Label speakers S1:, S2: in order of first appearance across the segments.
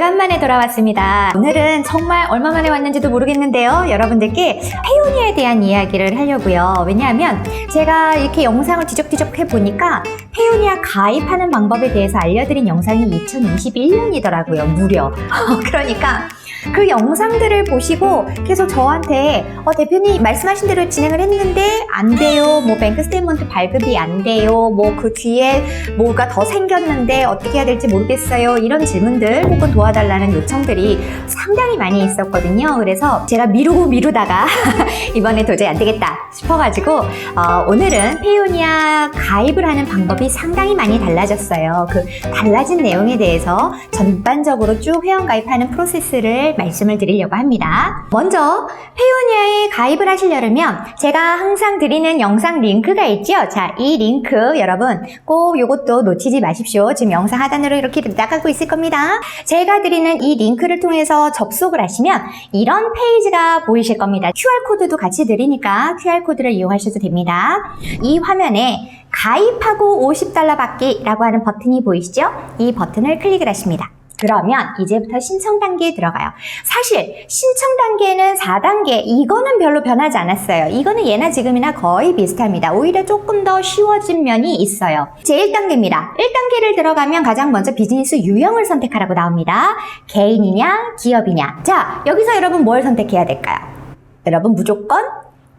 S1: 오래간만에 돌아왔습니다. 오늘은 정말 얼마 만에 왔는지도 모르겠는데요. 여러분들께 페오니아에 대한 이야기를 하려고요. 왜냐하면 제가 이렇게 영상을 뒤적뒤적 해보니까 페오니아 가입하는 방법에 대해서 알려드린 영상이 2021년이더라고요. 무려. 그러니까 그 영상들을 보시고 계속 저한테 대표님 말씀하신 대로 진행을 했는데 안 돼요. 뭐 뱅크 스테이트먼트 발급이 안 돼요. 뭐 그 뒤에 뭐가 더 생겼는데 어떻게 해야 될지 모르겠어요. 이런 질문들 혹은 도와달라는 요청들이 상당히 많이 있었거든요. 그래서 제가 미루다가 이번에 도저히 안 되겠다 싶어가지고 오늘은 페오니아 가입을 하는 방법이 상당히 많이 달라졌어요. 그 달라진 내용에 대해서 전반적으로 쭉 회원 가입하는 프로세스를 말씀을 드리려고 합니다. 먼저 페오니아에 가입을 하시려면 제가 항상 드리는 영상 링크가 있죠. 자, 이 링크 여러분 꼭 이것도 놓치지 마십시오. 지금 영상 하단으로 이렇게 나가고 있을 겁니다. 제가 드리는 이 링크를 통해서 접속을 하시면 이런 페이지가 보이실 겁니다. QR코드도 같이 드리니까 QR코드를 이용하셔도 됩니다. 이 화면에 가입하고 $50 받기라고 하는 버튼이 보이시죠? 이 버튼을 클릭을 하십니다. 그러면 이제부터 신청 단계에 들어가요. 사실 신청 단계는 4단계 이거는 별로 변하지 않았어요. 이거는 예나 지금이나 거의 비슷합니다. 오히려 조금 더 쉬워진 면이 있어요. 제1단계입니다. 1단계를 들어가면 가장 먼저 비즈니스 유형을 선택하라고 나옵니다. 개인이냐 기업이냐. 자, 여기서 여러분 뭘 선택해야 될까요? 여러분 무조건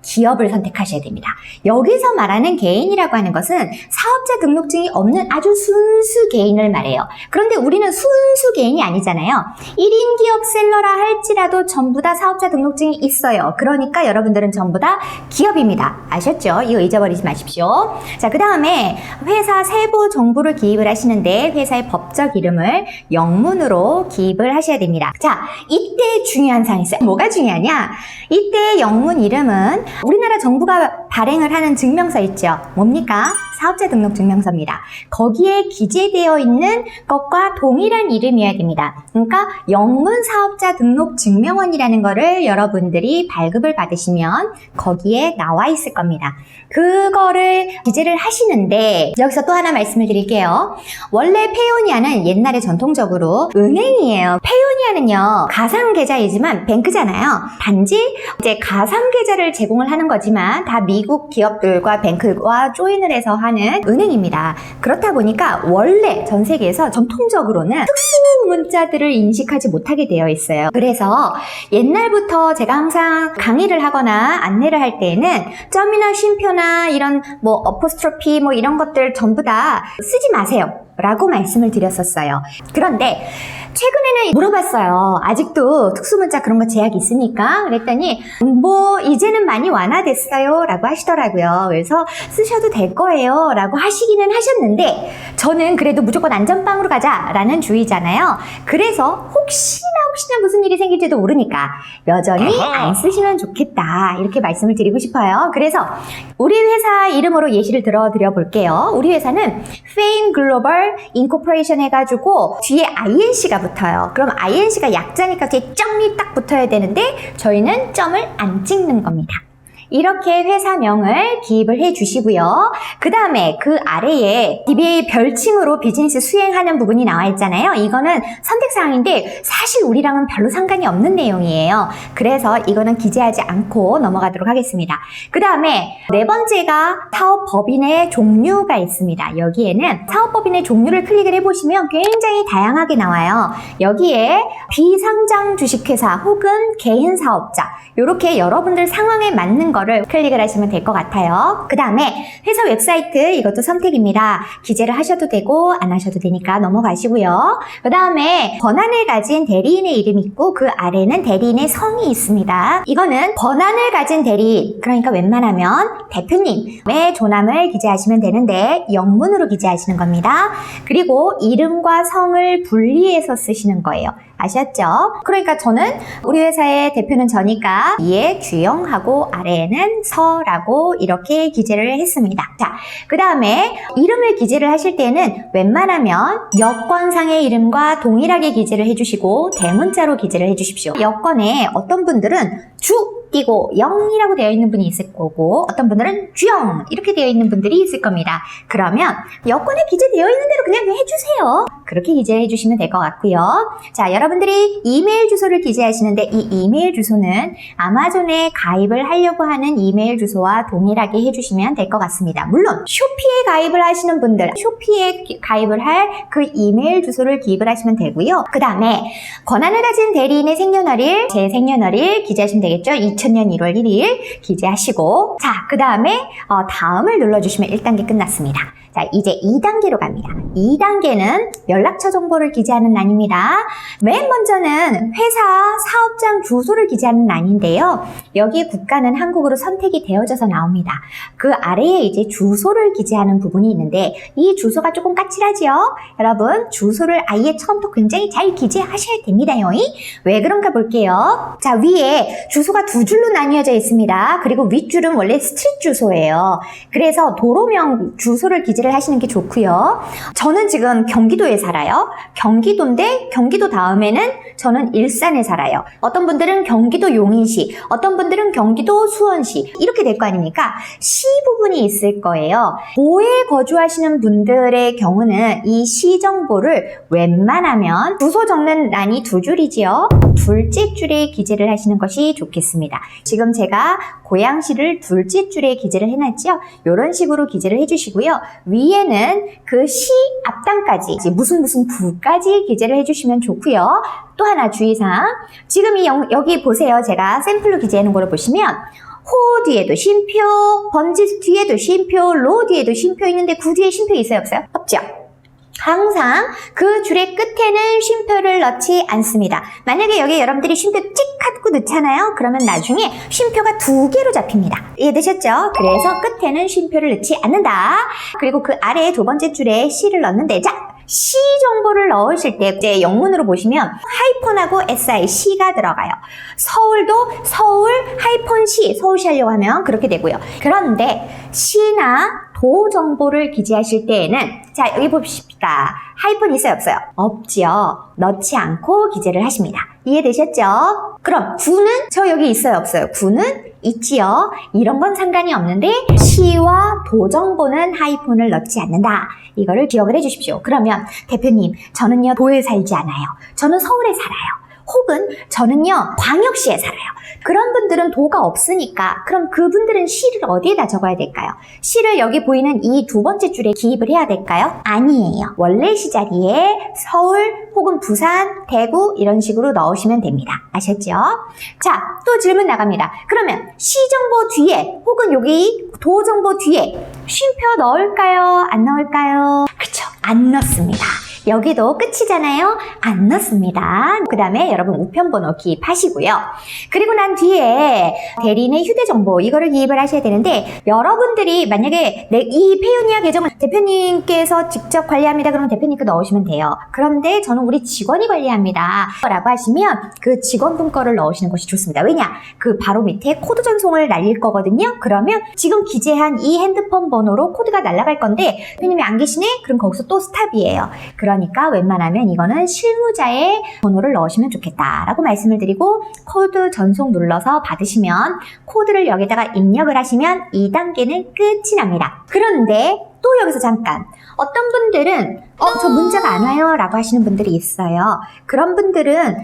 S1: 기업을 선택하셔야 됩니다. 여기서 말하는 개인이라고 하는 것은 사업자 등록증이 없는 아주 순수 개인을 말해요. 그런데 우리는 순수 개인이 아니잖아요. 1인 기업 셀러라 할지라도 전부 다 사업자 등록증이 있어요. 그러니까 여러분들은 전부 다 기업입니다. 아셨죠? 이거 잊어버리지 마십시오. 자, 그 다음에 회사 세부 정보를 기입을 하시는데 회사의 법적 이름을 영문으로 기입을 하셔야 됩니다. 자, 이때 중요한 사항이 있어요. 뭐가 중요하냐? 이때 영문 이름은 우리나라 정부가 발행을 하는 증명서 있죠. 뭡니까? 사업자 등록 증명서입니다. 거기에 기재되어 있는 것과 동일한 이름이어야 됩니다. 그러니까 영문 사업자 등록 증명원이라는 거를 여러분들이 발급을 받으시면 거기에 나와 있을 겁니다. 그거를 기재를 하시는데 여기서 또 하나 말씀을 드릴게요. 원래 페오니아는 옛날에 전통적으로 은행이에요. 페오니아는요 가상계좌이지만 뱅크잖아요. 단지 이제 가상계좌를 제공을 하는 거지만 다 미국 기업들과 뱅크와 조인을 해서 하는 은행입니다. 그렇다 보니까 원래 전 세계에서 전통적으로는 특수 문자들을 인식하지 못하게 되어 있어요. 그래서 옛날부터 제가 항상 강의를 하거나 안내를 할 때에는 점이나 쉼표나 이런 뭐 어포스트로피 뭐 이런 것들 전부 다 쓰지 마세요 라고 말씀을 드렸었어요. 그런데 최근에는 물어봤어요. 아직도 특수문자 그런 거 제약이 있으니까 그랬더니 뭐 이제는 많이 완화됐어요 라고 하시더라고요. 그래서 쓰셔도 될 거예요 라고 하시기는 하셨는데 저는 그래도 무조건 안전빵으로 가자 라는 주의잖아요. 그래서 혹시나 무슨 일이 생길지도 모르니까 여전히 안 쓰시면 좋겠다 이렇게 말씀을 드리고 싶어요. 그래서 우리 회사 이름으로 예시를 들어드려 볼게요. 우리 회사는 Fame Global Incorporation 해가지고 뒤에 INC가 붙어요. 그럼 INC가 약자니까 뒤에 점이 딱 붙어야 되는데 저희는 점을 안 찍는 겁니다. 이렇게 회사명을 기입을 해 주시고요. 그 다음에 그 아래에 DBA 별칭으로 비즈니스 수행하는 부분이 나와 있잖아요. 이거는 선택사항인데 사실 우리랑은 별로 상관이 없는 내용이에요. 그래서 이거는 기재하지 않고 넘어가도록 하겠습니다. 그 다음에 네 번째가 사업법인의 종류가 있습니다. 여기에는 사업법인의 종류를 클릭을 해보시면 굉장히 다양하게 나와요. 여기에 비상장 주식회사 혹은 개인 사업자 이렇게 여러분들 상황에 맞는 거를 클릭을 하시면 될 것 같아요. 그 다음에 회사 웹사이트 이것도 선택입니다. 기재를 하셔도 되고 안 하셔도 되니까 넘어가시고요. 그 다음에 권한을 가진 대리인의 이름이 있고 그 아래는 대리인의 성이 있습니다. 이거는 권한을 가진 대리인 그러니까 웬만하면 대표님의 조남을 기재하시면 되는데 영문으로 기재하시는 겁니다. 그리고 이름과 성을 분리해서 쓰시는 거예요. 아셨죠? 그러니까 저는 우리 회사의 대표는 저니까 위에 주영하고 아래에는 서라고 이렇게 기재를 했습니다. 자, 그 다음에 이름을 기재를 하실 때는 웬만하면 여권상의 이름과 동일하게 기재를 해주시고 대문자로 기재를 해주십시오. 여권에 어떤 분들은 주 띄고 0이라고 되어 있는 분이 있을 거고 어떤 분들은 주영 이렇게 되어 있는 분들이 있을 겁니다. 그러면 여권에 기재되어 있는 대로 그냥 해주세요. 그렇게 기재해 주시면 될 것 같고요. 자, 여러분들이 이메일 주소를 기재하시는데 이 이메일 주소는 아마존에 가입을 하려고 하는 이메일 주소와 동일하게 해주시면 될 것 같습니다. 물론 쇼피에 가입을 하시는 분들, 쇼피에 가입을 할 그 이메일 주소를 기입을 하시면 되고요. 그 다음에 권한을 가진 대리인의 생년월일, 제 생년월일 기재하시면 되겠죠. 2000년 1월 1일 기재하시고, 자, 그 다음에 다음을 눌러주시면 1단계 끝났습니다. 자, 이제 2단계로 갑니다. 2단계는 연락처 정보를 기재하는 란입니다. 맨 먼저는 회사 사업장 주소를 기재하는 란인데요. 여기에 국가는 한국으로 선택이 되어져서 나옵니다. 그 아래에 이제 주소를 기재하는 부분이 있는데 이 주소가 조금 까칠하지요? 여러분, 주소를 아예 처음부터 굉장히 잘 기재하셔야 됩니다요. 왜 그런가 볼게요. 자, 위에 주소가 두 줄로 나뉘어져 있습니다. 그리고 윗줄은 원래 스트릿 주소예요. 그래서 도로명 주소를 기재를 하시는 게 좋고요. 저는 지금 경기도에 살아요. 경기도인데 경기도 다음에는 저는 일산에 살아요. 어떤 분들은 경기도 용인시, 어떤 분들은 경기도 수원시 이렇게 될 거 아닙니까? 시 부분이 있을 거예요. 도에 거주하시는 분들의 경우는 이 시 정보를 웬만하면 주소 적는 란이 두 줄이지요. 둘째 줄에 기재를 하시는 것이 좋겠습니다. 지금 제가 고양시를 둘째 줄에 기재를 해놨죠. 이런 식으로 기재를 해주시고요. 위에는 그 시 앞단까지 무슨 부까지 기재를 해주시면 좋고요. 또 하나 주의사항, 지금 여기 보세요. 제가 샘플로 기재하는 거를 보시면 호 뒤에도 쉼표, 번지 뒤에도 쉼표, 로 뒤에도 쉼표 있는데 구 뒤에 쉼표 있어요? 없어요? 없죠? 항상 그 줄의 끝에는 쉼표를 넣지 않습니다. 만약에 여기 여러분들이 쉼표 찍 하고 넣잖아요. 그러면 나중에 쉼표가 두 개로 잡힙니다. 이해되셨죠? 그래서 끝에는 쉼표를 넣지 않는다. 그리고 그 아래 두 번째 줄에 C를 넣는데, 자, 시 정보를 넣으실 때 이제 영문으로 보시면 하이폰하고 SI, C가 들어가요. 서울도 서울 하이폰 C, 서울시 하려고 하면 그렇게 되고요. 그런데 시나 도 정보를 기재하실 때에는, 자, 여기 봅시다. 하이폰 있어요? 없어요? 없지요. 넣지 않고 기재를 하십니다. 이해되셨죠? 그럼 구는 저 여기 있어요? 없어요? 구는 있지요. 이런 건 상관이 없는데 시와 도 정보는 하이폰을 넣지 않는다. 이거를 기억을 해주십시오. 그러면 대표님, 저는요 도에 살지 않아요. 저는 서울에 살아요. 혹은 저는요 광역시에 살아요. 그런 분들은 도가 없으니까 그럼 그분들은 시를 어디에다 적어야 될까요? 시를 여기 보이는 이 두 번째 줄에 기입을 해야 될까요? 아니에요. 원래 시 자리에 서울 혹은 부산, 대구 이런 식으로 넣으시면 됩니다. 아셨죠? 자, 또 질문 나갑니다. 그러면 시 정보 뒤에 혹은 여기 도 정보 뒤에 쉼표 넣을까요? 안 넣을까요? 그렇죠. 안 넣습니다. 여기도 끝이잖아요. 안 넣습니다. 그 다음에 여러분 우편번호 기입하시고요. 그리고 난 뒤에 대리인의 휴대정보 이거를 기입을 하셔야 되는데, 여러분들이 만약에 이 페이오니아 계정을 대표님께서 직접 관리합니다. 그러면 대표님 거 넣으시면 돼요. 그런데 저는 우리 직원이 관리합니다 라고 하시면 그 직원분 거를 넣으시는 것이 좋습니다. 왜냐? 그 바로 밑에 코드 전송을 날릴 거거든요. 그러면 지금 기재한 이 핸드폰 번호로 코드가 날아갈 건데 대표님이 안 계시네? 그럼 거기서 또 스탑이에요. 그러니까 웬만하면 이거는 실무자의 번호를 넣으시면 좋겠다라고 말씀을 드리고, 코드 전송 눌러서 받으시면 코드를 여기다가 입력을 하시면 2단계는 끝이 납니다. 그런데 또 여기서 잠깐, 어떤 분들은 저 문자가 안 와요 라고 하시는 분들이 있어요. 그런 분들은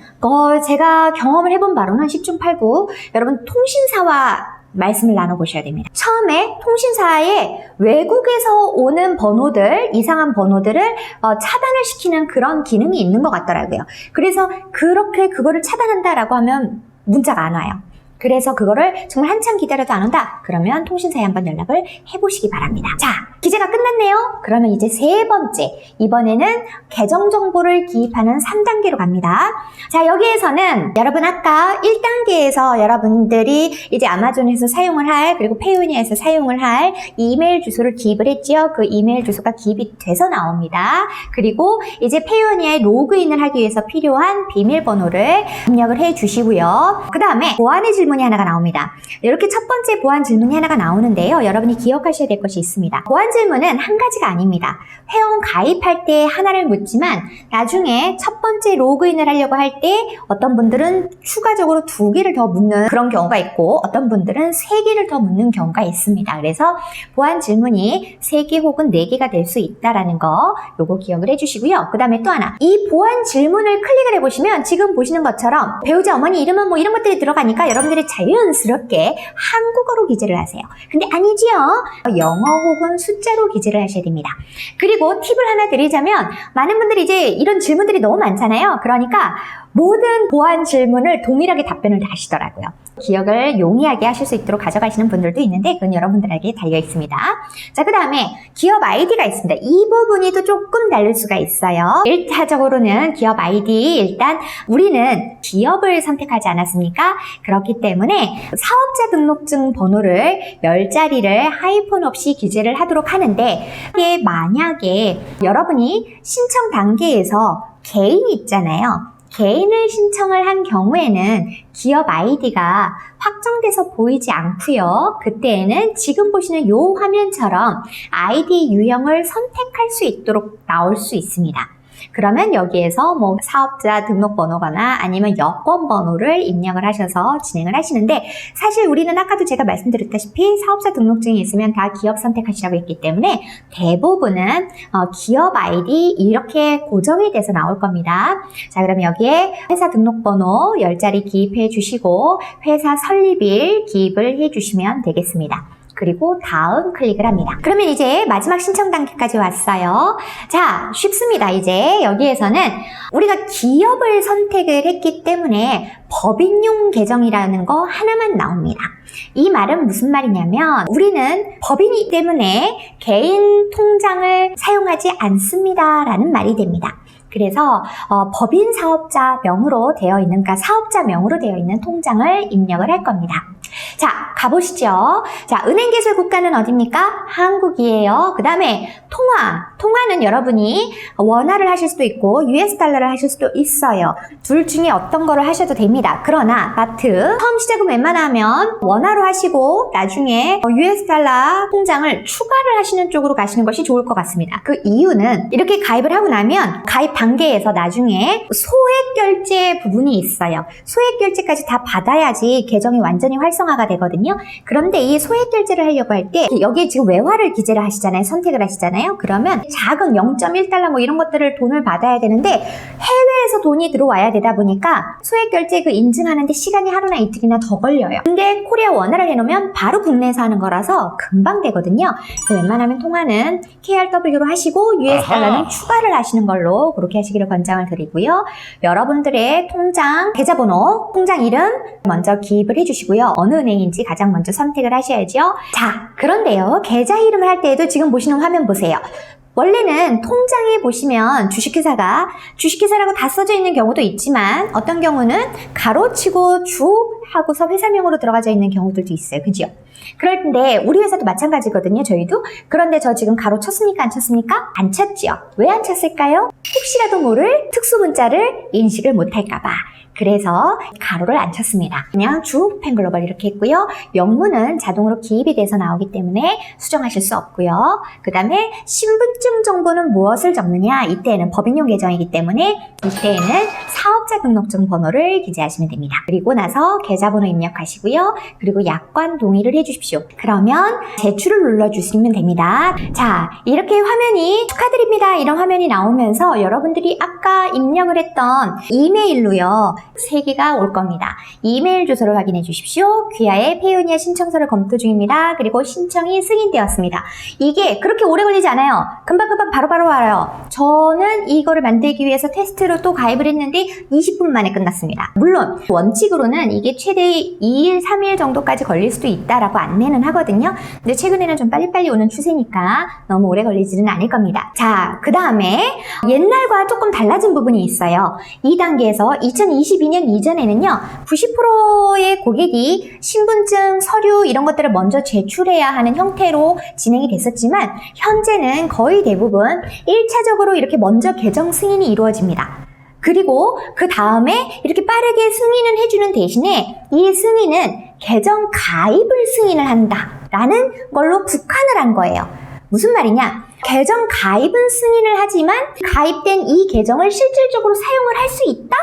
S1: 제가 경험을 해본 바로는 10중 8구 여러분 통신사와 말씀을 나눠보셔야 됩니다. 처음에 통신사에 외국에서 오는 번호들, 이상한 번호들을 차단을 시키는 그런 기능이 있는 것 같더라고요. 그래서 그거를 차단한다라고 하면 문자가 안 와요. 그래서 그거를 정말 한참 기다려도 안 온다? 그러면 통신사에 한번 연락을 해보시기 바랍니다. 자, 기재가 끝났네요. 그러면 이제 세 번째, 이번에는 계정 정보를 기입하는 3단계로 갑니다. 자, 여기에서는 여러분 아까 1단계에서 여러분들이 이제 아마존에서 사용을 할, 그리고 페이오니아에서 사용을 할 이메일 주소를 기입을 했지요. 그 이메일 주소가 기입이 돼서 나옵니다. 그리고 이제 페이오니아에 로그인을 하기 위해서 필요한 비밀번호를 입력을 해 주시고요. 그 다음에 보안의 질문 질문이 하나가 나옵니다. 이렇게 첫 번째 보안 질문이 하나가 나오는데요. 여러분이 기억하셔야 될 것이 있습니다. 보안 질문은 한 가지가 아닙니다. 회원 가입할 때 하나를 묻지만 나중에 첫 번째 로그인을 하려고 할 때 어떤 분들은 추가적으로 2개를 더 묻는 그런 경우가 있고 어떤 분들은 3개를 더 묻는 경우가 있습니다. 그래서 보안 질문이 3개 혹은 4개가 될 수 있다라는 거 요거 기억을 해주시고요. 그 다음에 또 하나, 이 보안 질문을 클릭을 해보시면 지금 보시는 것처럼 배우자 어머니 이름은 뭐 이런 것들이 들어가니까 여러분들이 자연스럽게 한국어로 기재를 하세요. 근데 아니지요. 영어 혹은 숫자로 기재를 하셔야 됩니다. 그리고 팁을 하나 드리자면 많은 분들이 이제 이런 질문들이 너무 많잖아요. 그러니까 모든 보안 질문을 동일하게 답변을 다 하시더라고요. 기억을 용이하게 하실 수 있도록 가져가시는 분들도 있는데 그건 여러분들에게 달려 있습니다. 자, 그 다음에 기업 아이디가 있습니다. 이 부분이 또 조금 다를 수가 있어요. 1차적으로는 기업 아이디, 일단 우리는 기업을 선택하지 않았습니까? 그렇기 때문에 사업자 등록증 번호를 10자리를 하이폰 없이 기재를 하도록 하는데 이게 만약에 여러분이 신청 단계에서 개인이 있잖아요. 개인을 신청을 한 경우에는 기업 아이디가 확정돼서 보이지 않고요. 그때에는 지금 보시는 이 화면처럼 아이디 유형을 선택할 수 있도록 나올 수 있습니다. 그러면 여기에서 뭐 사업자 등록번호거나 아니면 여권번호를 입력을 하셔서 진행을 하시는데 사실 우리는 아까도 제가 말씀드렸다시피 사업자 등록증이 있으면 다 기업 선택하시라고 했기 때문에 대부분은 기업 아이디 이렇게 고정이 돼서 나올 겁니다. 자, 그럼 여기에 회사 등록번호 10자리 기입해 주시고 회사 설립일 기입을 해 주시면 되겠습니다. 그리고 다음 클릭을 합니다. 그러면 이제 마지막 신청 단계까지 왔어요. 자, 쉽습니다. 이제 여기에서는 우리가 기업을 선택을 했기 때문에 법인용 계정이라는 거 하나만 나옵니다. 이 말은 무슨 말이냐면 우리는 법인이기 때문에 개인 통장을 사용하지 않습니다 라는 말이 됩니다. 그래서 법인 사업자 명으로 되어 있는, 그러니까 사업자 명으로 되어 있는 통장을 입력을 할 겁니다. 자, 가보시죠. 자, 은행 개설 국가는 어디입니까? 한국이에요. 그 다음에 통화는 여러분이 원화를 하실 수도 있고 US 달러를 하실 수도 있어요. 둘 중에 어떤 거를 하셔도 됩니다. 그러나 마트 처음 시작은 웬만하면 원화로 하시고 나중에 US 달러 통장을 추가를 하시는 쪽으로 가시는 것이 좋을 것 같습니다. 그 이유는 이렇게 가입을 하고 나면 가입 단계에서 나중에 소액 결제 부분이 있어요. 소액 결제까지 다 받아야지 계정이 완전히 활성화가 되거든요. 그런데 이 소액 결제를 하려고 할 때 여기에 지금 외화를 기재를 하시잖아요. 선택을 하시잖아요. 그러면 작은 0.1달러 뭐 이런 것들을 돈을 받아야 되는데 해외에서 돈이 들어와야 되다 보니까 소액 결제 그 인증하는데 시간이 하루나 이틀이나 더 걸려요. 근데 코리아 원화를 해놓으면 바로 국내에서 하는 거라서 금방 되거든요. 그래서 웬만하면 통화는 KRW로 하시고 US 달러는 추가를 하시는 걸로 그렇게 하시기를 권장을 드리고요. 여러분들의 통장 계좌번호, 통장 이름 먼저 기입을 해주시고요. 어느 은행인지 가장 먼저 선택을 하셔야죠. 자, 그런데요. 계좌 이름을 할 때에도 지금 보시는 화면 보세요. 원래는 통장에 보시면 주식회사라고 다 써져 있는 경우도 있지만 어떤 경우는 가로치고 주 하고서 회사명으로 들어가져 있는 경우들도 있어요. 그죠? 그런데 우리 회사도 마찬가지거든요. 저희도. 그런데 저 지금 가로 쳤습니까? 안 쳤습니까? 안 쳤죠. 왜 안 쳤을까요? 혹시라도 모를 특수문자를 인식을 못할까봐. 그래서 가로를 안 쳤습니다. 그냥 주 펜글로벌 이렇게 했고요. 영문은 자동으로 기입이 돼서 나오기 때문에 수정하실 수 없고요. 그 다음에 신분증 정보는 무엇을 적느냐? 이때에는 법인용 계정이기 때문에 이때에는 사업자 등록증 번호를 기재하시면 됩니다. 그리고 나서 계좌번호 입력하시고요. 그리고 약관 동의를 해주십시오. 그러면 제출을 눌러주시면 됩니다. 자, 이렇게 화면이 축하드립니다. 이런 화면이 나오면서 여러분들이 아까 입력을 했던 이메일로요. 3개가 올 겁니다. 이메일 주소를 확인해 주십시오. 귀하의 페이오니아 신청서를 검토 중입니다. 그리고 신청이 승인되었습니다. 이게 그렇게 오래 걸리지 않아요. 금방금방 바로바로 와요. 저는 이거를 만들기 위해서 테스트로 또 가입을 했는데 20분 만에 끝났습니다. 물론 원칙으로는 이게 최대 2일, 3일 정도까지 걸릴 수도 있다라고 안내는 하거든요. 근데 최근에는 좀 빨리빨리 오는 추세니까 너무 오래 걸리지는 않을 겁니다. 자, 그 다음에 옛날과 조금 달라진 부분이 있어요. 2단계에서 2022년 이전에는요 90%의 고객이 신분증, 서류 이런 것들을 먼저 제출해야 하는 형태로 진행이 됐었지만 현재는 거의 대부분 1차적으로 이렇게 먼저 계정 승인이 이루어집니다. 그리고 그 다음에 이렇게 빠르게 승인을 해주는 대신에 이 승인은 계정 가입을 승인을 한다라는 걸로 국한을 한 거예요. 무슨 말이냐? 계정 가입은 승인을 하지만 가입된 이 계정을 실질적으로 사용을 할 수 있다?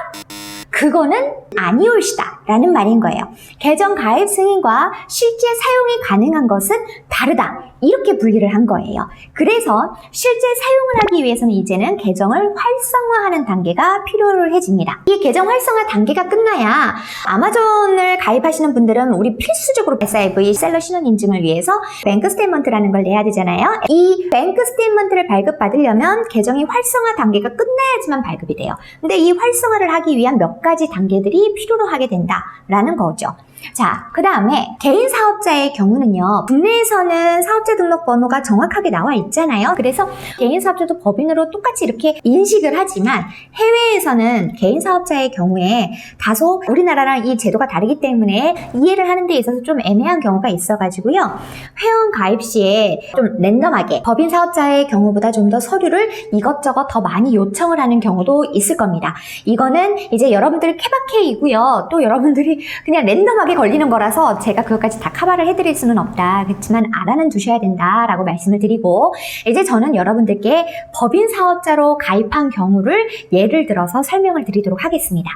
S1: 그거는 아니올시다 라는 말인 거예요. 계정 가입 승인과 실제 사용이 가능한 것은 다르다. 이렇게 분리를 한 거예요. 그래서 실제 사용을 하기 위해서는 이제는 계정을 활성화하는 단계가 필요해집니다. 이 계정 활성화 단계가 끝나야 아마존을 가입하시는 분들은 우리 필수적으로 SIV 셀러 신원 인증을 위해서 뱅크 스테이트먼트라는 걸 내야 되잖아요. 이 뱅크 스테이트먼트를 발급받으려면 계정이 활성화 단계가 끝나야지만 발급이 돼요. 근데 이 활성화를 하기 위한 몇 가지 단계들이 필요로 하게 된다라는 거죠. 자, 그 다음에 개인 사업자의 경우는요, 국내에서는 사업자 등록번호가 정확하게 나와 있잖아요. 그래서 개인 사업자도 법인으로 똑같이 이렇게 인식을 하지만 해외에서는 개인 사업자의 경우에 다소 우리나라랑 이 제도가 다르기 때문에 이해를 하는 데 있어서 좀 애매한 경우가 있어가지고요, 회원 가입 시에 좀 랜덤하게 법인 사업자의 경우보다 좀 더 서류를 이것저것 더 많이 요청을 하는 경우도 있을 겁니다. 이거는 이제 여러분들 케바케이고요, 또 여러분들이 그냥 랜덤하게 걸리는 거라서 제가 그것까지 다 커버를 해드릴 수는 없다. 그렇지만 알아는 두셔야 된다라고 말씀을 드리고, 이제 저는 여러분들께 법인 사업자로 가입한 경우를 예를 들어서 설명을 드리도록 하겠습니다.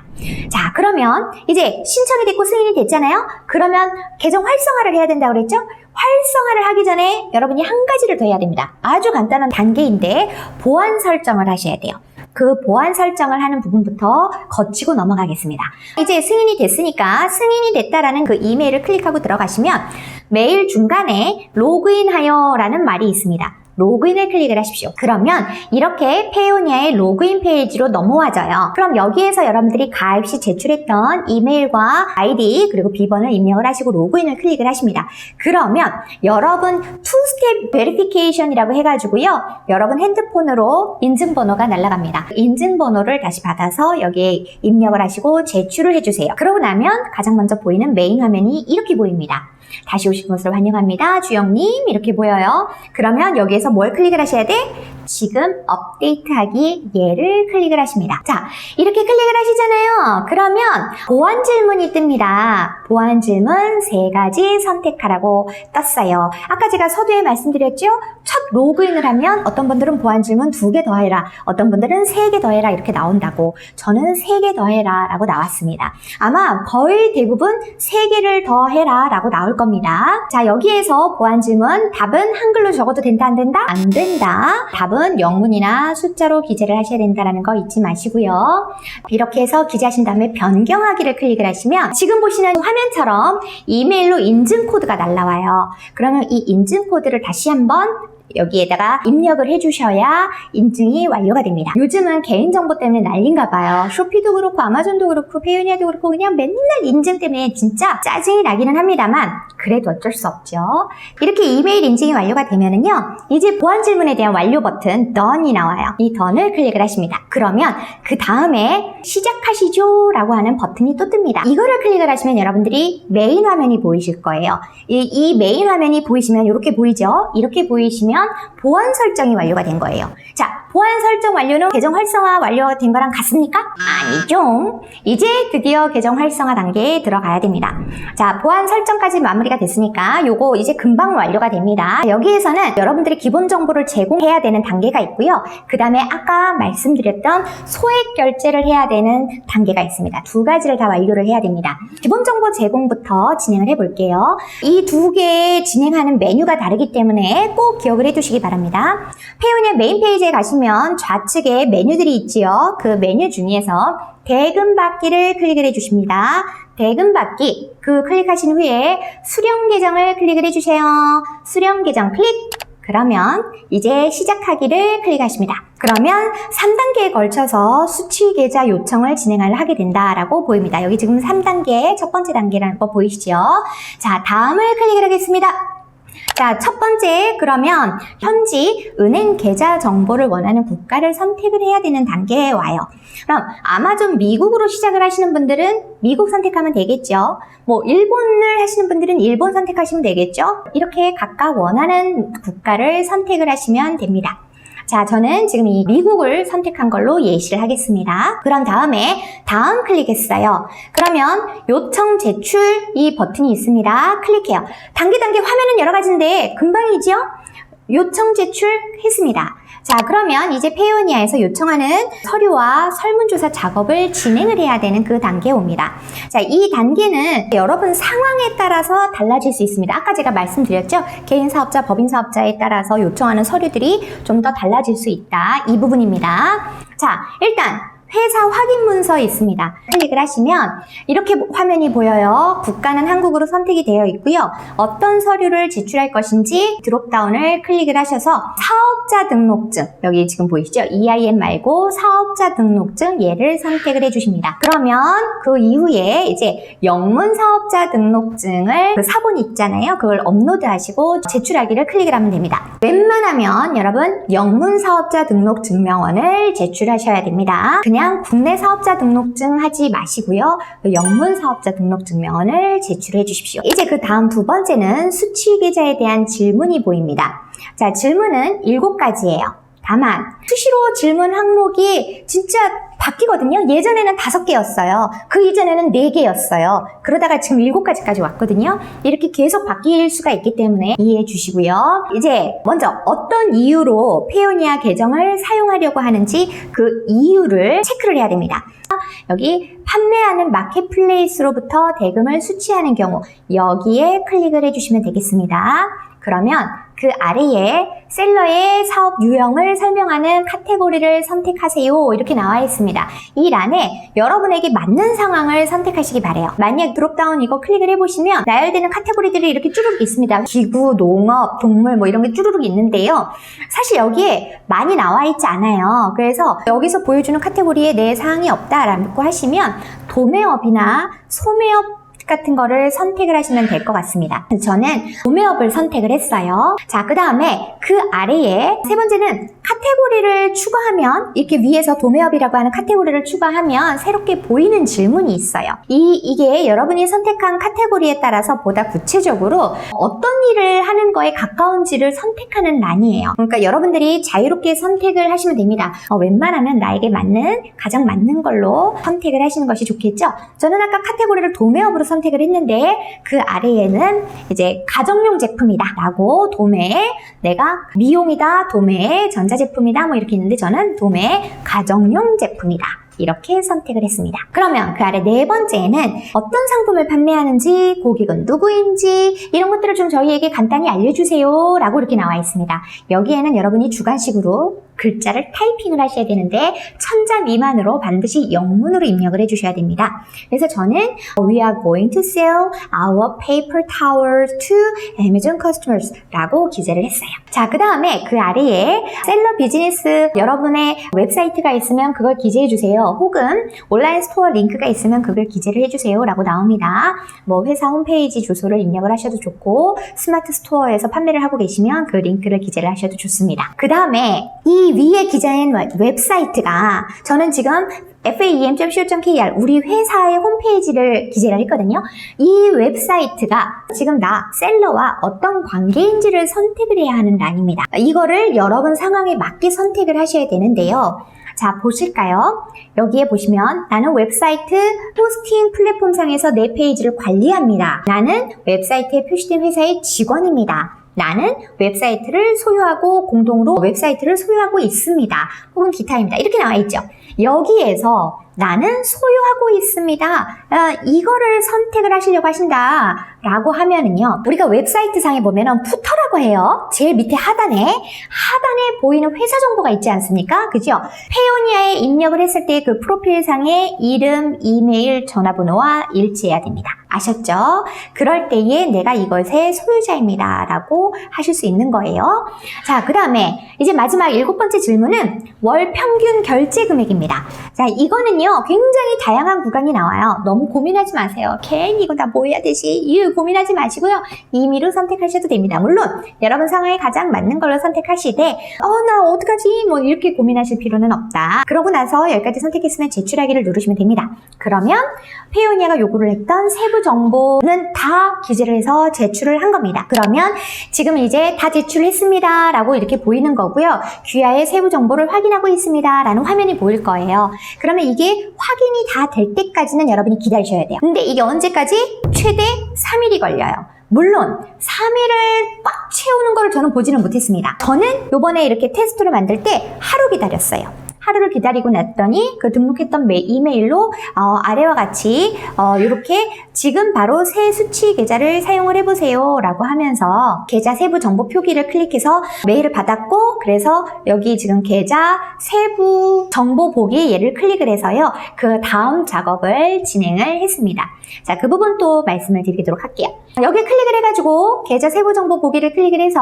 S1: 자, 그러면 이제 신청이 됐고 승인이 됐잖아요. 그러면 계정 활성화를 해야 된다고 그랬죠? 활성화를 하기 전에 여러분이 한 가지를 더 해야 됩니다. 아주 간단한 단계인데 보안 설정을 하셔야 돼요. 그 보안 설정을 하는 부분부터 거치고 넘어가겠습니다. 이제 승인이 됐으니까 승인이 됐다라는 그 이메일을 클릭하고 들어가시면 메일 중간에 로그인하여 라는 말이 있습니다. 로그인을 클릭을 하십시오. 그러면 이렇게 페이오니아의 로그인 페이지로 넘어와져요. 그럼 여기에서 여러분들이 가입 시 제출했던 이메일과 아이디 그리고 비번을 입력을 하시고 로그인을 클릭을 하십니다. 그러면 여러분 투스텝 베리피케이션이라고 해가지고요, 여러분 핸드폰으로 인증번호가 날아갑니다. 인증번호를 다시 받아서 여기에 입력을 하시고 제출을 해주세요. 그러고 나면 가장 먼저 보이는 메인 화면이 이렇게 보입니다. 다시 오신 것을 환영합니다. 주영님 이렇게 보여요. 그러면 여기에서 뭘 클릭을 하셔야 돼? 지금 업데이트하기 예를 클릭을 하십니다. 자, 이렇게 클릭을 하시잖아요. 그러면 보안 질문이 뜹니다. 보안 질문 3가지 선택하라고 떴어요. 아까 제가 서두에 말씀드렸죠? 첫 로그인을 하면 어떤 분들은 보안 질문 2개 더 해라, 어떤 분들은 3개 더 해라 이렇게 나온다고, 저는 3개 더 해라 라고 나왔습니다. 아마 거의 대부분 3개를 더 해라 라고 나올 겁니다. 자, 여기에서 보안 질문 답은 한글로 적어도 된다 안 된다? 안 된다. 답은 영문이나 숫자로 기재를 하셔야 된다는 거 잊지 마시고요. 이렇게 해서 기재하신 다음에 변경하기를 클릭을 하시면 지금 보시는 화면처럼 이메일로 인증 코드가 날라와요. 그러면 이 인증 코드를 다시 한번 여기에다가 입력을 해주셔야 인증이 완료가 됩니다. 요즘은 개인정보 때문에 난린가 봐요. 쇼피도 그렇고 아마존도 그렇고 페이오니아도 그렇고 그냥 맨날 인증 때문에 진짜 짜증이 나기는 합니다만 그래도 어쩔 수 없죠. 이렇게 이메일 인증이 완료가 되면은요, 이제 보안 질문에 대한 완료 버튼 Done이 나와요. 이 Done을 클릭을 하십니다. 그러면 그 다음에 시작하시죠 라고 하는 버튼이 또 뜹니다. 이거를 클릭을 하시면 여러분들이 메인 화면이 보이실 거예요. 이 메인 화면이 보이시면 이렇게 보이죠? 이렇게 보이시면 보안 설정이 완료가 된 거예요. 자, 보안 설정 완료는 계정 활성화 완료된 거랑 같습니까? 아니죠. 이제 드디어 계정 활성화 단계에 들어가야 됩니다. 자, 보안 설정까지 마무리가 됐으니까 요거 이제 금방 완료가 됩니다. 여기에서는 여러분들이 기본 정보를 제공해야 되는 단계가 있고요. 그 다음에 아까 말씀드렸던 소액 결제를 해야 되는 단계가 있습니다. 2가지를 다 완료를 해야 됩니다. 기본 정보 제공부터 진행을 해볼게요. 이 2개 진행하는 메뉴가 다르기 때문에 꼭 기억을 해두시기 바랍니다. 페이오니아 메인 페이지에 가시면 좌측에 메뉴들이 있지요. 그 메뉴 중에서 대금 받기를 클릭을 해주십니다. 대금 받기 그 클릭하신 후에 수령 계정을 클릭을 해주세요. 수령 계정 클릭. 그러면 이제 시작하기를 클릭하십니다. 그러면 3단계에 걸쳐서 수취 계좌 요청을 진행을 하게 된다라고 보입니다. 여기 지금 3단계 첫 번째 단계라는 거 보이시죠? 자, 다음을 클릭을 하겠습니다. 자, 첫 번째, 그러면 현지 은행 계좌 정보를 원하는 국가를 선택을 해야 되는 단계에 와요. 그럼 아마존 미국으로 시작을 하시는 분들은 미국 선택하면 되겠죠. 뭐 일본을 하시는 분들은 일본 선택하시면 되겠죠. 이렇게 각각 원하는 국가를 선택을 하시면 됩니다. 자, 저는 지금 이 미국을 선택한 걸로 예시를 하겠습니다. 그런 다음에 다음 클릭했어요. 그러면 요청 제출 이 버튼이 있습니다. 클릭해요. 단계 화면은 여러 가지인데 금방이죠? 요청 제출했습니다. 자, 그러면 이제 페이오니아에서 요청하는 서류와 설문조사 작업을 진행을 해야 되는 그 단계에 옵니다. 자, 이 단계는 여러분 상황에 따라서 달라질 수 있습니다. 아까 제가 말씀드렸죠? 개인사업자, 법인사업자에 따라서 요청하는 서류들이 좀 더 달라질 수 있다. 이 부분입니다. 자, 일단 회사 확인 문서 있습니다. 클릭을 하시면 이렇게 화면이 보여요. 국가는 한국으로 선택이 되어 있고요. 어떤 서류를 제출할 것인지 드롭다운을 클릭을 하셔서 사업자 등록증, 여기 지금 보이시죠? EIN 말고 사업자 등록증 얘를 선택을 해주십니다. 그러면 그 이후에 이제 영문 사업자 등록증을 그 사본 있잖아요. 그걸 업로드하시고 제출하기를 클릭을 하면 됩니다. 웬만하면 여러분 영문 사업자 등록증명원을 제출하셔야 됩니다. 그냥 국내 사업자 등록증 하지 마시고요. 영문 사업자 등록증명원을 제출해 주십시오. 이제 그 다음 두 번째는 수취 계좌에 대한 질문이 보입니다. 자, 질문은 7가지예요. 다만 수시로 질문 항목이 진짜 바뀌거든요. 예전에는 5개였어요. 그 이전에는 4개였어요. 그러다가 지금 7가지까지 왔거든요. 이렇게 계속 바뀔 수가 있기 때문에 이해해 주시고요. 이제 먼저 어떤 이유로 페이오니아 계정을 사용하려고 하는지 그 이유를 체크를 해야 됩니다. 여기 판매하는 마켓플레이스로부터 대금을 수취하는 경우 여기에 클릭을 해주시면 되겠습니다. 그러면 그 아래에 셀러의 사업 유형을 설명하는 카테고리를 선택하세요 이렇게 나와 있습니다. 이 란에 여러분에게 맞는 상황을 선택하시기 바래요. 만약 드롭다운 이거 클릭을 해보시면 나열되는 카테고리들이 이렇게 쭈르륵 있습니다. 기구, 농업, 동물 뭐 이런 게 쭈르륵 있는데요. 사실 여기에 많이 나와 있지 않아요. 그래서 여기서 보여주는 카테고리에 내 사항이 없다라고 하시면 도매업이나 소매업 같은 거를 선택을 하시면 될 것 같습니다. 저는 도매업을 선택을 했어요. 자, 그 다음에 그 아래에 세 번째는 카테고리를 추가하면 이렇게 위에서 도매업이라고 하는 카테고리를 추가하면 새롭게 보이는 질문이 있어요. 이게 여러분이 선택한 카테고리에 따라서 보다 구체적으로 어떤 일을 하는 거에 가까운지를 선택하는 란이에요. 그러니까 여러분들이 자유롭게 선택을 하시면 됩니다. 웬만하면 나에게 가장 맞는 걸로 선택을 하시는 것이 좋겠죠? 저는 아까 카테고리를 도매업으로 선택을 했는데 그 아래에는 이제 가정용 제품이다 라고 도매, 내가 미용이다, 도매, 전자제품이다 뭐 이렇게 있는데 저는 도매 가정용 제품이다 이렇게 선택을 했습니다. 그러면 그 아래 네 번째는 어떤 상품을 판매하는지, 고객은 누구인지 이런 것들을 좀 저희에게 간단히 알려주세요 라고 이렇게 나와 있습니다. 여기에는 여러분이 주관식으로 글자를 타이핑을 하셔야 되는데 1000자 미만으로 반드시 영문으로 입력을 해주셔야 됩니다. 그래서 저는 We are going to sell our paper towels to Amazon customers 라고 기재를 했어요. 자, 그 다음에 그 아래에 셀러 비즈니스 여러분의 웹사이트가 있으면 그걸 기재해 주세요. 혹은 온라인 스토어 링크가 있으면 그걸 기재를 해주세요 라고 나옵니다. 뭐 회사 홈페이지 주소를 입력을 하셔도 좋고 스마트 스토어에서 판매를 하고 계시면 그 링크를 기재를 하셔도 좋습니다. 그 다음에 이 위에 기재한 웹사이트가 저는 지금 fam.co.kr 우리 회사의 홈페이지를 기재를 했거든요. 이 웹사이트가 지금 나 셀러와 어떤 관계인지를 선택을 해야 하는 란입니다. 이거를 여러분 상황에 맞게 선택을 하셔야 되는데요. 자, 보실까요? 여기에 보시면 나는 웹사이트 호스팅 플랫폼상에서 내 페이지를 관리합니다. 나는 웹사이트에 표시된 회사의 직원입니다. 나는 웹사이트를 소유하고 공동으로 웹사이트를 소유하고 있습니다. 혹은 기타입니다. 이렇게 나와 있죠. 여기에서 나는 소유하고 있습니다. 이거를 선택을 하시려고 하신다 라고 하면은요, 우리가 웹사이트 상에 보면은 푸터라고 해요. 제일 밑에 하단에 보이는 회사 정보가 있지 않습니까? 그죠? 페이오니아에 입력을 했을 때 그 프로필 상의 이름, 이메일, 전화번호와 일치해야 됩니다. 아셨죠? 그럴 때에 내가 이것의 소유자입니다 라고 하실 수 있는 거예요. 자, 그 다음에 이제 마지막 7번째 질문은 월 평균 결제 금액입니다. 자, 이거는요 보시면요, 굉장히 다양한 구간이 나와요. 너무 고민하지 마세요. 괜히 이거 나 뭐 해야 되지? 이유 고민하지 마시고요. 임의로 선택하셔도 됩니다. 물론 여러분 상황에 가장 맞는 걸로 선택하시되 나 어떡하지? 뭐 이렇게 고민하실 필요는 없다. 그러고 나서 여기까지 선택했으면 제출하기를 누르시면 됩니다. 그러면 페오니아가 요구를 했던 세부 정보는 다 기재를 해서 제출을 한 겁니다. 그러면 지금 이제 다 제출했습니다 라고 이렇게 보이는 거고요. 귀하의 세부 정보를 확인하고 있습니다 라는 화면이 보일 거예요. 그러면 이게 확인이 다 될 때까지는 여러분이 기다리셔야 돼요. 근데 이게 언제까지? 최대 3일이 걸려요. 물론 3일을 꽉 채우는 걸 저는 보지는 못했습니다. 저는 요번에 이렇게 테스트를 만들 때 하루 기다렸어요. 하루를 기다리고 났더니 그 등록했던 이메일로 아래와 같이 이렇게 지금 바로 새 수취 계좌를 사용을 해보세요 라고 하면서 계좌 세부 정보 표기를 클릭해서 메일을 받았고, 그래서 여기 지금 계좌 세부 정보 보기 얘를 클릭을 해서요, 그 다음 작업을 진행을 했습니다. 자, 그 부분 또 말씀을 드리도록 할게요. 여기 클릭을 해가지고 계좌 세부 정보 보기를 클릭을 해서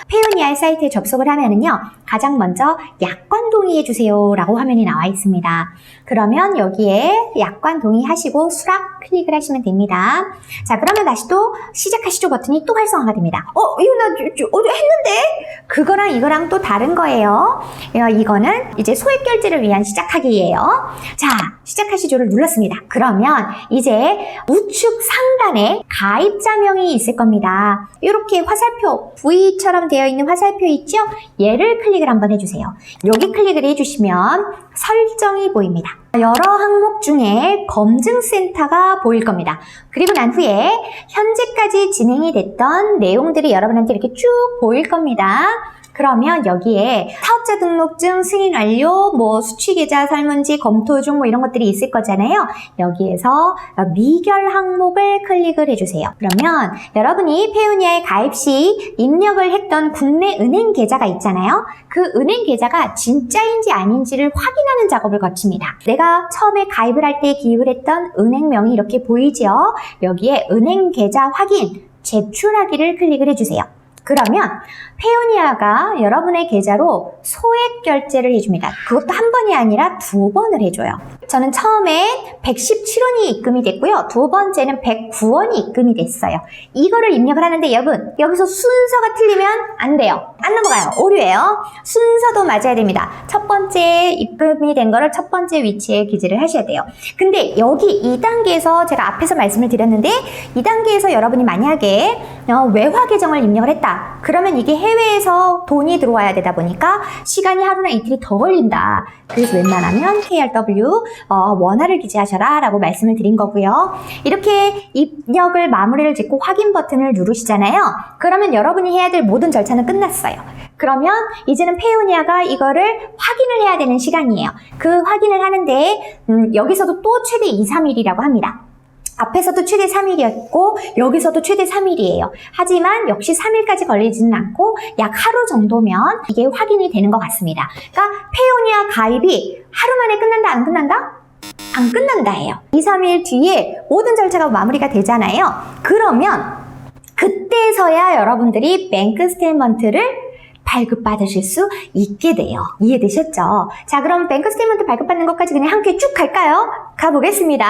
S1: 페오니아 사이트에 접속을 하면은요, 가장 먼저 약관 동의해주세요 라고 화면이 나와 있습니다. 그러면 여기에 약관 동의하시고 수락 클릭을 하시면 됩니다. 자, 그러면 다시 또 시작하시죠 버튼이 또 활성화가 됩니다. 이거 나 어제 했는데? 그거랑 이거랑 또 다른 거예요. 이거는 이제 소액 결제를 위한 시작하기예요. 자, 시작하시죠를 눌렀습니다. 그러면 이제 우측 상단에 가입자명이 있을 겁니다. 이렇게 화살표, V처럼 되어 있는 화살표 있죠? 얘를 클릭을 한번 해주세요. 여기 클릭을 해주시면 설정이 보입니다. 여러 항목 중에 검증센터가 보일 겁니다. 그리고 난 후에 현재까지 진행이 됐던 내용들이 여러분한테 이렇게 쭉 보일 겁니다. 그러면 여기에 사업자 등록증 승인 완료, 뭐 수취계좌 설문지 검토 중 뭐 이런 것들이 있을 거잖아요. 여기에서 미결 항목을 클릭을 해주세요. 그러면 여러분이 페오니아에 가입 시 입력을 했던 국내 은행 계좌가 있잖아요. 그 은행 계좌가 진짜인지 아닌지를 확인하는 작업을 거칩니다. 내가 처음에 가입을 할 때 기입을 했던 은행명이 이렇게 보이죠? 여기에 은행 계좌 확인, 제출하기를 클릭을 해주세요. 그러면 페오니아가 여러분의 계좌로 소액 결제를 해줍니다. 그것도 한 번이 아니라 2번을 해줘요. 저는 처음에 117원이 입금이 됐고요. 두 번째는 109원이 입금이 됐어요. 이거를 입력을 하는데 여러분, 여기서 순서가 틀리면 안 돼요. 안 넘어가요. 오류예요. 순서도 맞아야 됩니다. 첫 번째 입금이 된 거를 첫 번째 위치에 기재를 하셔야 돼요. 근데 여기 2단계에서 제가 앞에서 말씀을 드렸는데 2단계에서 여러분이 만약에 외화 계정을 입력을 했다. 그러면 이게 해외에서 돈이 들어와야 되다 보니까 시간이 하루나 이틀이 더 걸린다. 그래서 웬만하면 KRW 원화를 기재하셔라 라고 말씀을 드린 거고요. 이렇게 입력을 마무리를 짓고 확인 버튼을 누르시잖아요. 그러면 여러분이 해야 될 모든 절차는 끝났어요. 그러면 이제는 페오니아가 이거를 확인을 해야 되는 시간이에요. 그 확인을 하는데 여기서도 또 최대 2, 3일이라고 합니다. 앞에서도 최대 3일이었고 여기서도 최대 3일이에요. 하지만 역시 3일까지 걸리지는 않고 약 하루 정도면 이게 확인이 되는 것 같습니다. 그러니까 페오니아 가입이 하루 만에 끝난다, 안 끝난다? 안 끝난다예요. 2, 3일 뒤에 모든 절차가 마무리가 되잖아요. 그러면 그때서야 여러분들이 뱅크 스테이트먼트를 발급받으실 수 있게 돼요. 이해되셨죠? 자, 그럼 뱅크 스테이트먼트 발급받는 것까지 그냥 함께 쭉 갈까요? 가보겠습니다.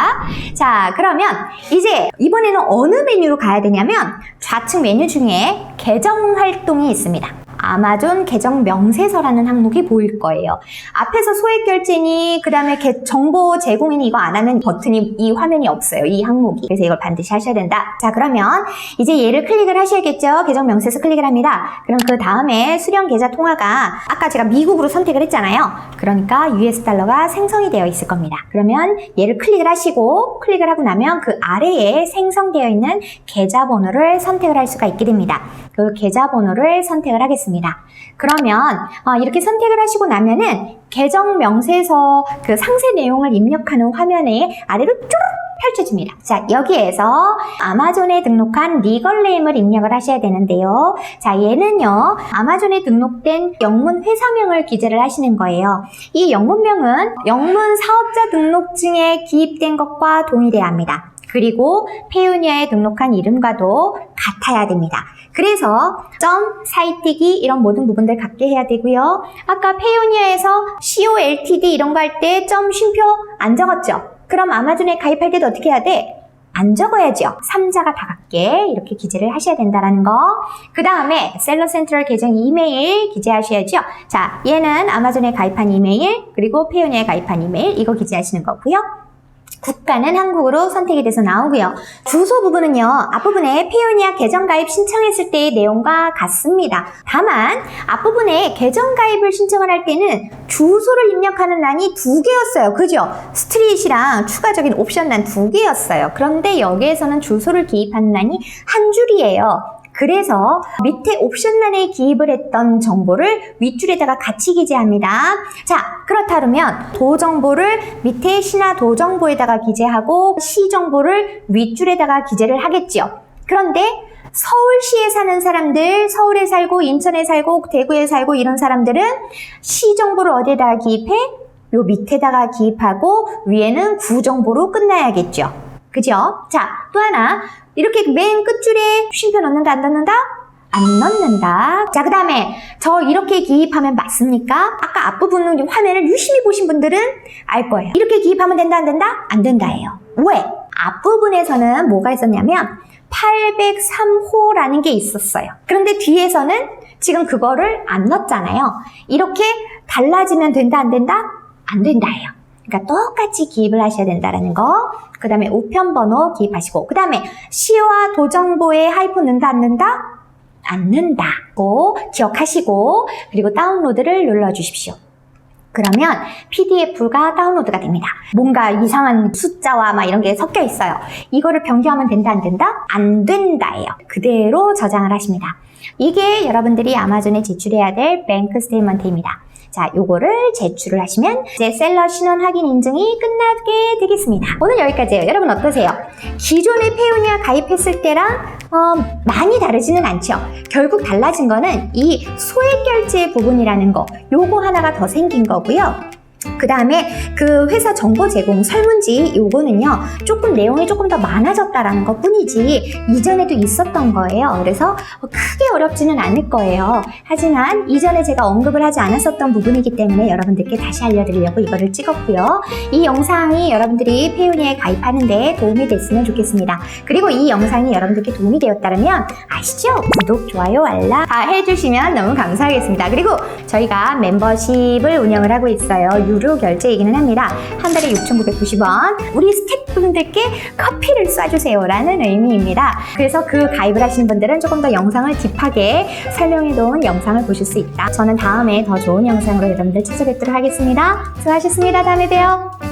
S1: 자, 그러면 이제 이번에는 어느 메뉴로 가야 되냐면 좌측 메뉴 중에 계정 활동이 있습니다. 아마존 계정 명세서라는 항목이 보일 거예요. 앞에서 소액 결제니, 그 다음에 정보 제공이니 이거 안 하면 버튼이, 이 화면이 없어요. 이 항목이. 그래서 이걸 반드시 하셔야 된다. 자, 그러면 이제 얘를 클릭을 하셔야겠죠. 계정 명세서 클릭을 합니다. 그럼 그 다음에 수령 계좌 통화가 아까 제가 미국으로 선택을 했잖아요. 그러니까 US 달러가 생성이 되어 있을 겁니다. 그러면 얘를 클릭을 하시고, 클릭을 하고 나면 그 아래에 생성되어 있는 계좌번호를 선택을 할 수가 있게 됩니다. 그 계좌번호를 선택을 하겠습니다. 그러면 이렇게 선택을 하시고 나면은 계정 명세서 그 상세 내용을 입력하는 화면에 아래로 쭉 펼쳐집니다. 자, 여기에서 아마존에 등록한 리걸 네임을 입력을 하셔야 되는데요. 자, 얘는요, 아마존에 등록된 영문 회사명을 기재를 하시는 거예요. 이 영문명은 영문 사업자 등록증에 기입된 것과 동일해야 합니다. 그리고 페오니아에 등록한 이름과도 같아야 됩니다. 그래서 점, 사이뜨기 이런 모든 부분들 같게 해야 되고요. 아까 페오니아에서 COLTD 이런 거 할 때 점, 쉼표 안 적었죠? 그럼 아마존에 가입할 때도 어떻게 해야 돼? 안 적어야죠. 3자가 다 같게 이렇게 기재를 하셔야 된다는 거. 그 다음에 셀러 센트럴 계정 이메일 기재하셔야죠. 자, 얘는 아마존에 가입한 이메일, 그리고 페오니아에 가입한 이메일 이거 기재하시는 거고요. 국가는 한국으로 선택이 돼서 나오고요. 주소 부분은요. 앞부분에 페오니아 계정 가입 신청했을 때의 내용과 같습니다. 다만 앞부분에 계정 가입을 신청을 할 때는 주소를 입력하는 란이 2개였어요. 그죠? 스트릿이랑 추가적인 옵션란 2개였어요. 그런데 여기에서는 주소를 기입하는 란이 한 줄이에요. 그래서 밑에 옵션란에 기입을 했던 정보를 윗줄에다가 같이 기재합니다. 자, 그렇다면 도 정보를 밑에 시나 도 정보에다가 기재하고 시 정보를 윗줄에다가 기재를 하겠죠. 그런데 서울시에 사는 사람들, 서울에 살고 인천에 살고 대구에 살고 이런 사람들은 시 정보를 어디에다가 기입해? 요 밑에다가 기입하고 위에는 구 정보로 끝나야겠죠. 그죠? 자, 또 하나. 이렇게 맨 끝줄에 쉼표 넣는다, 안 넣는다? 안 넣는다. 자, 그 다음에 저 이렇게 기입하면 맞습니까? 아까 앞부분 화면을 유심히 보신 분들은 알 거예요. 이렇게 기입하면 된다, 안 된다? 안 된다예요. 왜? 앞부분에서는 뭐가 있었냐면 803호라는 게 있었어요. 그런데 뒤에서는 지금 그거를 안 넣었잖아요. 이렇게 달라지면 된다, 안 된다? 안 된다예요. 그러니까 똑같이 기입을 하셔야 된다는 거. 그 다음에 우편번호 기입하시고, 그 다음에 시와 도정보에 하이픈 넣는다, 안 넣는다? 안 넣는다고 기억하시고, 그리고 다운로드를 눌러주십시오. 그러면 PDF가 다운로드가 됩니다. 뭔가 이상한 숫자와 막 이런 게 섞여 있어요. 이거를 변경하면 된다, 안 된다? 안 된다예요. 그대로 저장을 하십니다. 이게 여러분들이 아마존에 제출해야 될 뱅크 스테이트먼트입니다. 자, 요거를 제출을 하시면 이제 셀러 신원 확인 인증이 끝나게 되겠습니다. 오늘 여기까지예요. 여러분 어떠세요? 기존에 페오니아 가입했을 때랑 많이 다르지는 않죠. 결국 달라진 거는 이 소액 결제 부분이라는 거, 요거 하나가 더 생긴 거고요. 그 다음에 그 회사 정보 제공 설문지 요거는요 조금 내용이 조금 더 많아졌다라는 것 뿐이지 이전에도 있었던 거예요. 그래서 크게 어렵지는 않을 거예요. 하지만 이전에 제가 언급을 하지 않았었던 부분이기 때문에 여러분들께 다시 알려드리려고 이거를 찍었고요. 이 영상이 여러분들이 페오니아에 가입하는데 도움이 됐으면 좋겠습니다. 그리고 이 영상이 여러분들께 도움이 되었다면 아시죠? 구독, 좋아요, 알람 다 해주시면 너무 감사하겠습니다. 그리고 저희가 멤버십을 운영을 하고 있어요. 유료 결제이기는 합니다. 한 달에 6,990원. 우리 스태프분들께 커피를 쏴주세요 라는 의미입니다. 그래서 그 가입을 하시는 분들은 조금 더 영상을 딥하게 설명해 놓은 영상을 보실 수 있다. 저는 다음에 더 좋은 영상으로 여러분들 찾아뵙도록 하겠습니다. 수고하셨습니다. 다음에 봬요.